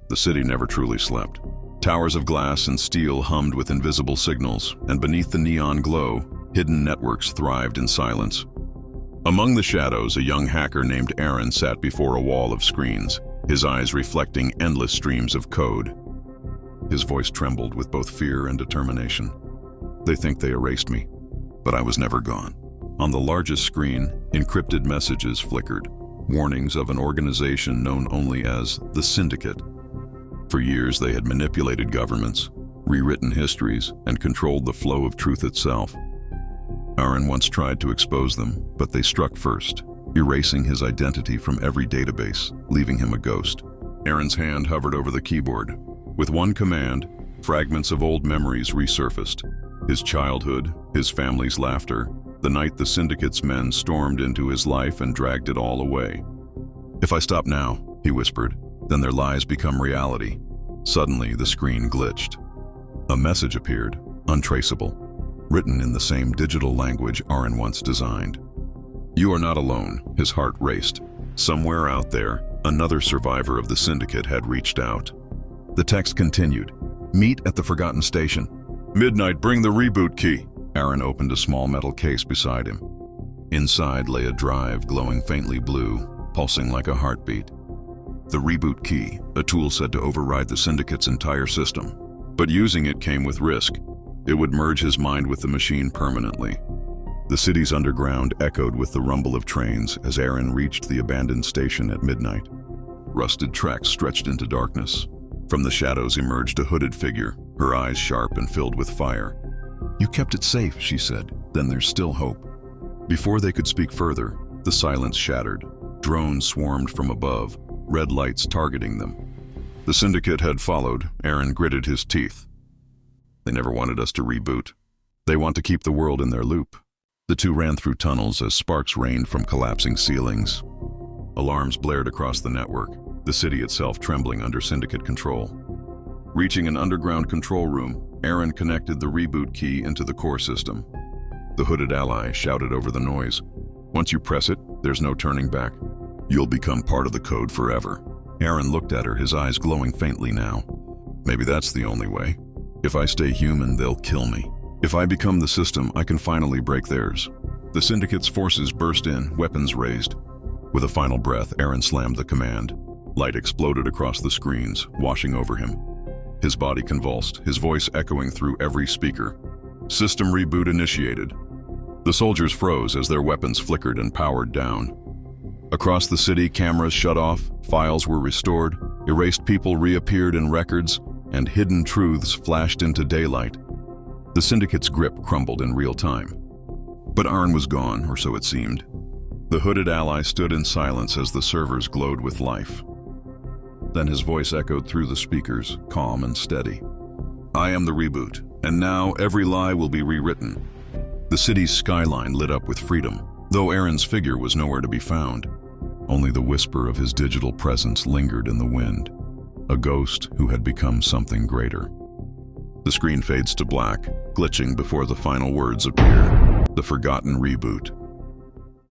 The city never truly slept. Towers of glass and steel hummed with invisible signals, and beneath the neon glow, hidden networks thrived in silence. Among the shadows, a young hacker named Aaron sat before a wall of screens, his eyes reflecting endless streams of code. His voice trembled with both fear and determination. They think they erased me, but I was never gone. On the largest screen, encrypted messages flickered, warnings of an organization known only as the Syndicate. For years, they had manipulated governments, rewritten histories, and controlled the flow of truth itself. Aaron once tried to expose them, but they struck first, erasing his identity from every database, leaving him a ghost. Aaron's hand hovered over the keyboard. With one command, fragments of old memories resurfaced. His childhood, his family's laughter, the night the Syndicate's men stormed into his life and dragged it all away. "If I stop now," he whispered, "then their lies become reality." Suddenly, the screen glitched. A message appeared, untraceable, written in the same digital language Aaron once designed. "You are not alone," his heart raced. Somewhere out there, another survivor of the Syndicate had reached out. The text continued, "Meet at the Forgotten Station. Midnight, bring the reboot key." Aaron opened a small metal case beside him. Inside lay a drive glowing faintly blue, pulsing like a heartbeat. The reboot key, a tool said to override the Syndicate's entire system. But using it came with risk. It would merge his mind with the machine permanently. The city's underground echoed with the rumble of trains as Aaron reached the abandoned station at midnight. Rusted tracks stretched into darkness. From the shadows emerged a hooded figure, her eyes sharp and filled with fire. "You kept it safe," she said. "Then there's still hope." Before they could speak further, the silence shattered. Drones swarmed from above, red lights targeting them. The Syndicate had followed. Aaron gritted his teeth. "They never wanted us to reboot. They want to keep the world in their loop." The two ran through tunnels as sparks rained from collapsing ceilings. Alarms blared across the network, the city itself trembling under Syndicate control. Reaching an underground control room, Aaron connected the reboot key into the core system. The hooded ally shouted over the noise, "Once you press it, there's no turning back. You'll become part of the code forever." Aaron looked at her, his eyes glowing faintly now. "Maybe that's the only way. If I stay human, they'll kill me. If I become the system, I can finally break theirs." The Syndicate's forces burst in, weapons raised. With a final breath, Aaron slammed the command. Light exploded across the screens, washing over him. His body convulsed, his voice echoing through every speaker. "System reboot initiated." The soldiers froze as their weapons flickered and powered down. Across the city, cameras shut off, files were restored, erased people reappeared in records, and hidden truths flashed into daylight. The Syndicate's grip crumbled in real time. But Aaron was gone, or so it seemed. The hooded ally stood in silence as the servers glowed with life. Then his voice echoed through the speakers, calm and steady. "I am the reboot, and now every lie will be rewritten." The city's skyline lit up with freedom, though Aaron's figure was nowhere to be found. Only the whisper of his digital presence lingered in the wind, a ghost who had become something greater. The screen fades to black, glitching before the final words appear. The Forgotten Reboot.